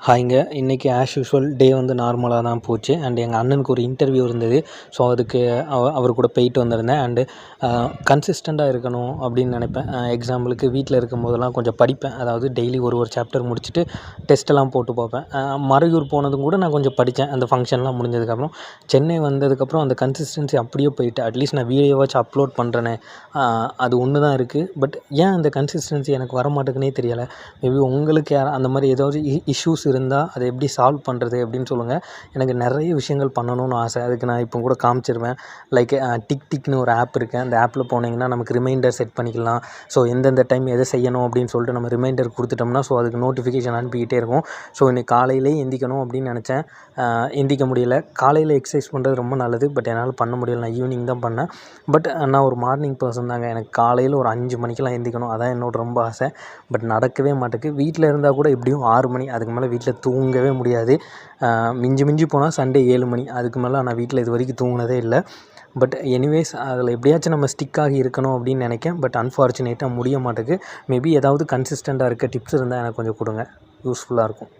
ஹாய்ங்க. இன்றைக்கி as usual டே வந்து நார்மலாக தான் போச்சு. அண்ட் எங்கள் அண்ணனுக்கு ஒரு இன்டர்வியூ இருந்தது. ஸோ அதுக்கு அவர் கூட போயிட்டு வந்திருந்தேன். அண்டு கன்சிஸ்டண்ட்டாக இருக்கணும் அப்படின்னு நினைப்பேன். எக்ஸாம்பிளுக்கு வீட்டில் இருக்கும்போதெல்லாம் கொஞ்சம் படிப்பேன். அதாவது டெய்லி ஒரு சாப்டர் முடிச்சுட்டு டெஸ்ட்டெல்லாம் போட்டு பார்ப்பேன். மறையூர் போனதும் கூட நான் கொஞ்சம் படித்தேன். அந்த ஃபங்க்ஷன்லாம் முடிஞ்சதுக்கப்புறம் சென்னை வந்ததுக்கப்புறம் அந்த கன்சிஸ்டன்சி அப்படியே போயிட்டு அட்லீஸ்ட் நான் வீடியோவாச்சும் அப்லோட் பண்ணுறேனே, அது ஒன்று தான் இருக்குது. பட் ஏன் அந்த கன்சிஸ்டன்சி எனக்கு வரமாட்டேங்குனே தெரியலை. மேபி உங்களுக்கு அந்த மாதிரி ஏதாவது இஷ்யூஸ் இருந்தால் அதை எப்படி சால்வ் பண்ணுறது அப்படின்னு சொல்லுங்கள். எனக்கு நிறைய விஷயங்கள் பண்ணணும்னு ஆசை. அதுக்கு நான் இப்போ கூட காமிச்சிருவேன். லைக் டிக்னு ஒரு ஆப் இருக்குது. அந்த ஆப்பில் போனீங்கன்னா நமக்கு ரிமைண்டர் செட் பண்ணிக்கலாம். ஸோ எந்தெந்த டைம் எதை செய்யணும் அப்படின்னு சொல்லிட்டு நம்ம ரிமைண்டர் கொடுத்துட்டோம்னா ஸோ அதுக்கு நோட்டிஃபிகேஷன் அனுப்பிக்கிட்டே இருக்கும். ஸோ இன்றைக்கி காலையிலே எந்திக்கணும் அப்படின்னு நினச்சேன். எந்திக்க முடியல. காலையில் எக்ஸசைஸ் பண்ணுறது ரொம்ப நல்லது. பட் என்னால் பண்ண முடியல. நான் ஈவினிங் தான் பண்ணேன். பட் நான் ஒரு மார்னிங் பர்சன் தாங்க. எனக்கு காலையில் ஒரு 5 மணிக்கெலாம் எந்திக்கணும். அதான் என்னோட ரொம்ப ஆசை. பட் நடக்கவே மாட்டேங்குது. வீட்டில் இருந்தால் கூட எப்படியும் 6 மணி, அதுக்கு மேலே வீட்டில் தூங்கவே முடியாது. மிஞ்சி போனால் சண்டே 7 மணி, அதுக்கு மேலே நான் வீட்டில் இது வரைக்கும் தூங்கினதே இல்லை. பட் எனிவேஸ் அதில் எப்படியாச்சும் நம்ம ஸ்டிக் ஆகி இருக்கணும் அப்படின்னு நினைக்கிறேன். பட் அன்ஃபார்ச்சுனேட்டாக முடிய மாட்டேங்குது. மேபி ஏதாவது கன்சிஸ்டண்ட்டாக இருக்க டிப்ஸ் இருந்தால் எனக்கு கொஞ்சம் கொடுங்க, யூஸ்ஃபுல்லாக இருக்கும்.